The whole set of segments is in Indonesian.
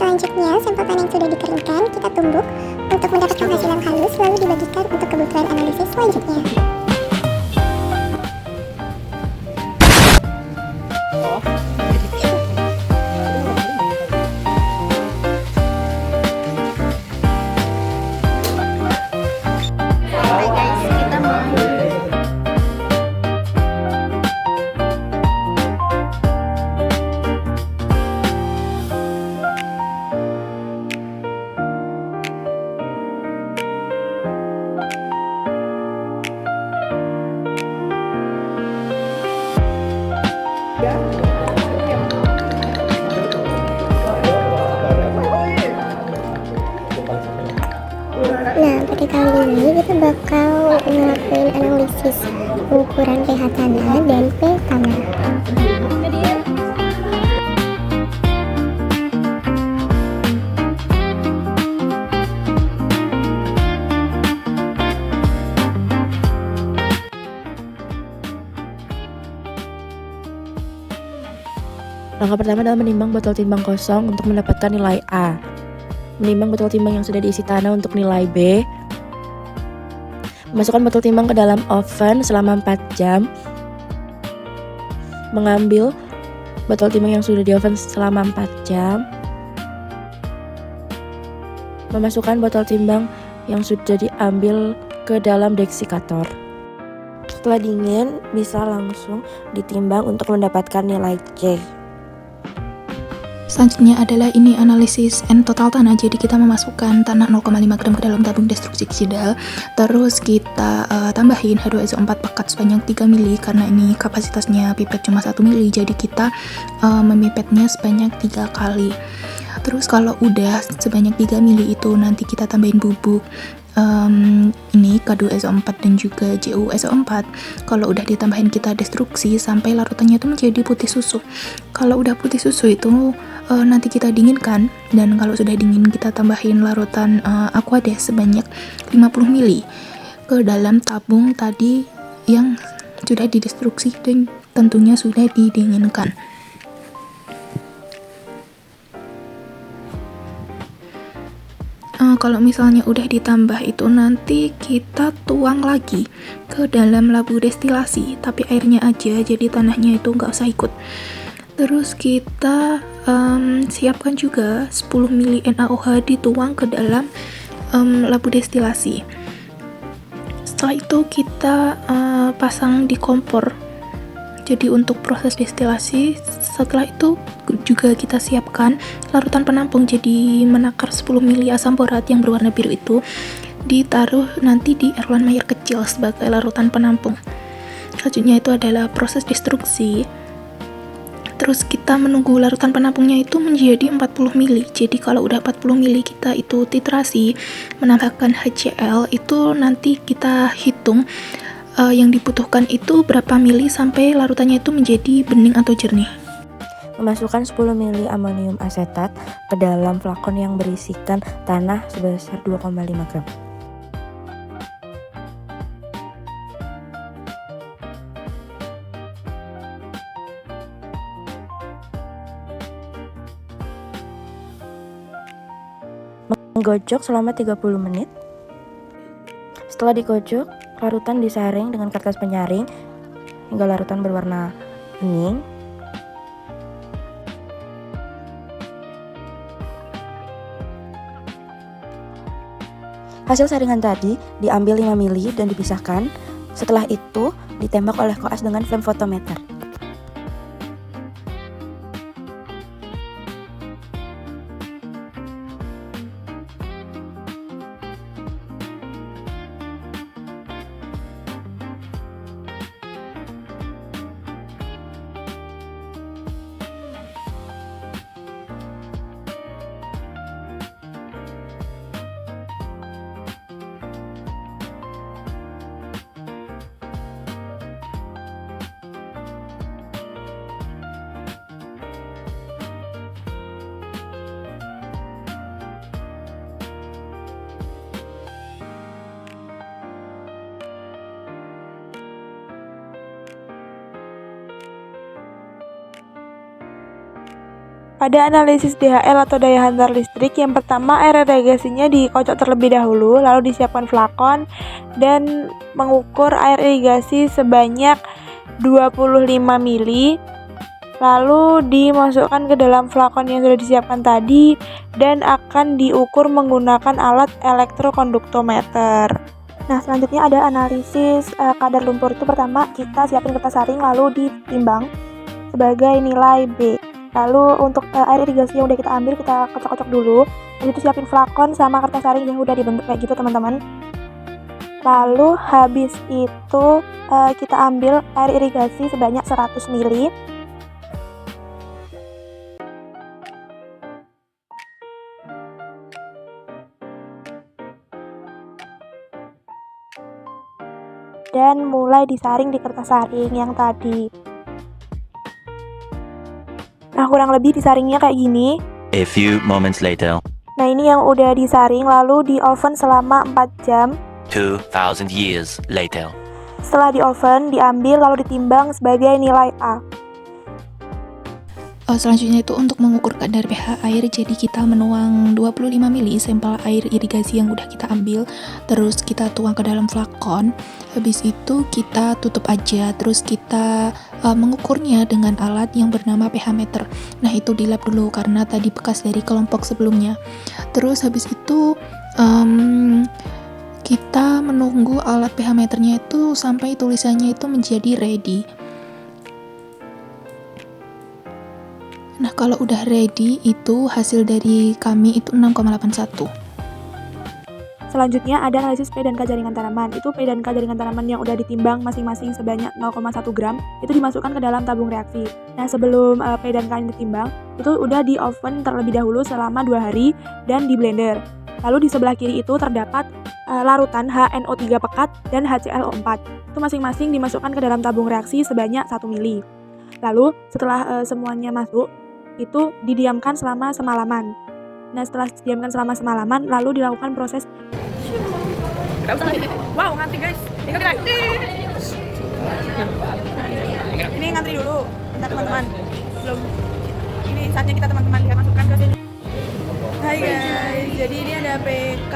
Selanjutnya, sampel tanah yang sudah dikeringkan kita tumbuk untuk mendapatkan hasil yang halus, lalu dibagikan untuk kebutuhan analisis selanjutnya. Nah, pada kali ini kita bakal ngelakuin analisis ukuran pH tanah dan P tanah. Langkah pertama adalah menimbang botol timbang kosong untuk mendapatkan nilai A. Menimbang botol timbang yang sudah diisi tanah untuk nilai B. Memasukkan botol timbang ke dalam oven selama 4 jam. Mengambil botol timbang yang sudah di oven selama 4 jam. Memasukkan botol timbang yang sudah diambil ke dalam deksikator. Setelah dingin, bisa langsung ditimbang untuk mendapatkan nilai C. Selanjutnya adalah ini analisis N total tanah. Jadi kita memasukkan tanah 0,5 gram ke dalam tabung destruksi kidal. Terus kita tambahin H2SO4 pekat sebanyak 3 mili karena ini kapasitasnya pipet cuma 1 mili. Jadi kita memipetnya sebanyak 3 kali. Terus kalau udah sebanyak 3 mili itu nanti kita tambahin bubuk ini K2SO4 dan juga JuSO4. Kalau udah ditambahin kita destruksi sampai larutannya itu menjadi putih susu. Kalau udah putih susu itu nanti kita dinginkan, dan kalau sudah dingin kita tambahin larutan Aquades sebanyak 50 ml ke dalam tabung tadi yang sudah didestruksi dan tentunya sudah didinginkan. Kalau misalnya udah ditambah itu nanti kita tuang lagi ke dalam labu destilasi, tapi airnya aja, jadi tanahnya itu nggak usah ikut. Terus kita siapkan juga 10 mili NaOH dituang ke dalam labu destilasi. Setelah itu kita pasang di kompor. Jadi untuk proses destilasi, setelah itu juga kita siapkan larutan penampung. Jadi menakar 10 mili asam borat yang berwarna biru itu ditaruh nanti di Erlenmeyer Mayer kecil sebagai larutan penampung. Selanjutnya itu adalah proses destruksi. Terus kita menunggu larutan penampungnya itu menjadi 40 mili. Jadi kalau udah 40 mili kita itu titrasi, menambahkan HCl, itu nanti kita hitung yang dibutuhkan itu berapa mili sampai larutannya itu menjadi bening atau jernih. Memasukkan 10 mili amonium asetat ke dalam flakon yang berisikan tanah sebesar 2,5 gram. Menggocok selama 30 menit. Setelah digocok, larutan disaring dengan kertas penyaring hingga larutan berwarna bening. Hasil saringan tadi diambil 5 mili dan dipisahkan. Setelah itu ditembak oleh koas dengan flame photometer. Pada analisis DHL atau daya hantar listrik, yang pertama air irigasinya dikocok terlebih dahulu, lalu disiapkan flakon dan mengukur air irigasi sebanyak 25 mili, lalu dimasukkan ke dalam flakon yang sudah disiapkan tadi dan akan diukur menggunakan alat elektrokonduktometer. Nah, selanjutnya ada analisis kadar lumpur. Itu pertama kita siapin kertas saring lalu ditimbang sebagai nilai B. Lalu untuk air irigasi yang udah kita ambil kita kocok-kocok dulu. Lalu itu siapin flakon sama kertas saring yang udah dibentuk kayak gitu teman-teman. Lalu habis itu kita ambil air irigasi sebanyak 100 ml. Dan mulai disaring di kertas saring yang tadi. Nah, kurang lebih disaringnya kayak gini. A few moments later. Nah, ini yang udah disaring lalu di oven selama 4 jam. 2,000 years later. Setelah di oven, diambil lalu ditimbang sebagai nilai A. Selanjutnya itu untuk mengukur kadar pH air, jadi kita menuang 25 ml sampel air irigasi yang udah kita ambil, terus kita tuang ke dalam flakon. Habis itu kita tutup aja, terus kita mengukurnya dengan alat yang bernama pH meter. Nah, itu di lab dulu karena tadi bekas dari kelompok sebelumnya. Terus habis itu kita menunggu alat pH meternya itu sampai tulisannya itu menjadi ready. Nah, kalau udah ready itu hasil dari kami itu 6,81. Selanjutnya ada analisis P dan K jaringan tanaman. Itu P dan K jaringan tanaman yang udah ditimbang masing-masing sebanyak 0,1 gram itu dimasukkan ke dalam tabung reaksi. Nah, sebelum P dan K yang ditimbang itu udah di oven terlebih dahulu selama 2 hari dan di blender. Lalu di sebelah kiri itu terdapat larutan HNO3 pekat dan HClO4. Itu masing-masing dimasukkan ke dalam tabung reaksi sebanyak 1 mili. Lalu setelah semuanya masuk itu didiamkan selama semalaman. Nah, setelah didiamkan selama semalaman lalu dilakukan proses. Wow, ngantri guys. Ini ngantri dulu kita teman-teman. Belum. Ini saatnya kita teman-teman lihat masukkan ke sini. Hai guys, jadi ini ada PK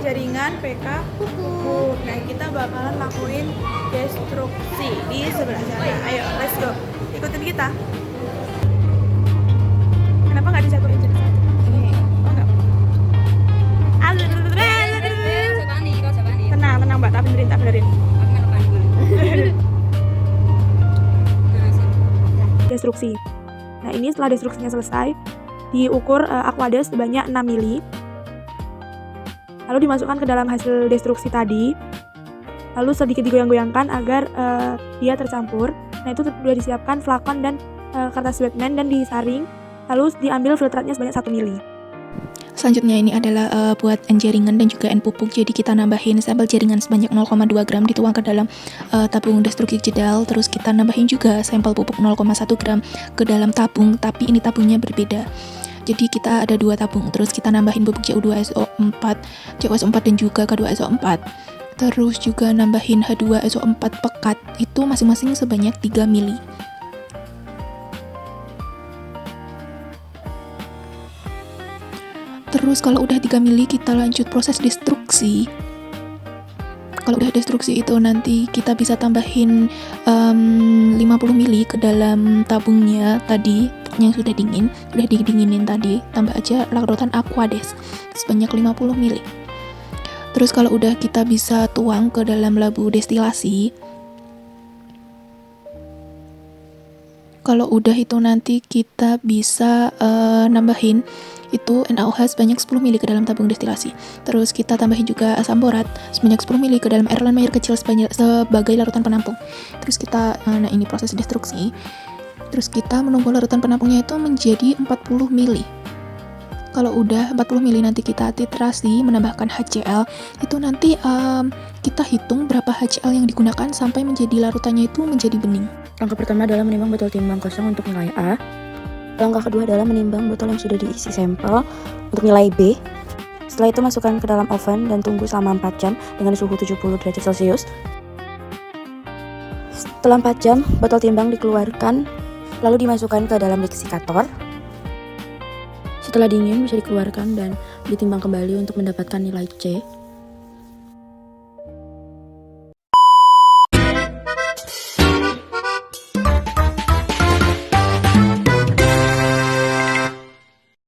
jaringan, PK pupuk. Nah, kita bakalan lakuin destruksi di sebelah sana. Ayo, let's go. Ikutin kita. Kenapa nggak disatuin jadi satu? Oh, nggak. Tenang mbak, tak benerin. Destruksi. Nah, ini setelah destruksinya selesai, diukur Aquades sebanyak 6 mili. Lalu dimasukkan ke dalam hasil destruksi tadi. Lalu sedikit digoyang-goyangkan agar dia tercampur. Nah, itu sudah disiapkan flakon dan kertas Batman dan disaring. Lalu diambil filtratnya sebanyak 1 mili. Selanjutnya ini adalah buat N jaringan dan juga N pupuk. Jadi kita nambahin sampel jaringan sebanyak 0,2 gram dituang ke dalam tabung destruksi jedal. Terus kita nambahin juga sampel pupuk 0,1 gram ke dalam tabung, tapi ini tabungnya berbeda. Jadi kita ada 2 tabung. Terus kita nambahin pupuk CU2SO4, COS4 dan juga K2SO4. Terus juga nambahin H2SO4 pekat itu masing-masing sebanyak 3 mili. Terus kalau udah 3 mili kita lanjut proses destruksi. Kalau udah destruksi itu nanti kita bisa tambahin 50 mili ke dalam tabungnya tadi yang sudah didinginin tadi. Tambah aja larutan Aquades sebanyak 50 mili. Terus kalau udah kita bisa tuang ke dalam labu destilasi. Kalau udah itu nanti kita bisa nambahin itu NaOH sebanyak 10 mili ke dalam tabung destilasi. Terus kita tambahin juga asam borat sebanyak 10 mili ke dalam air layer kecil sebagai larutan penampung. Terus kita, nah ini proses destruksi. Terus kita menunggu larutan penampungnya itu menjadi 40 mili. Kalau udah 40 mili nanti kita titrasi menambahkan HCl. Itu nanti kita hitung berapa HCl yang digunakan sampai menjadi larutannya itu menjadi bening. Langkah pertama adalah menimbang botol timbang kosong untuk nilai A. Langkah kedua adalah menimbang botol yang sudah diisi sampel untuk nilai B. Setelah itu masukkan ke dalam oven dan tunggu selama 4 jam dengan suhu 70 derajat Celcius. Setelah 4 jam, botol timbang dikeluarkan lalu dimasukkan ke dalam deksikator. Setelah dingin bisa dikeluarkan dan ditimbang kembali untuk mendapatkan nilai C.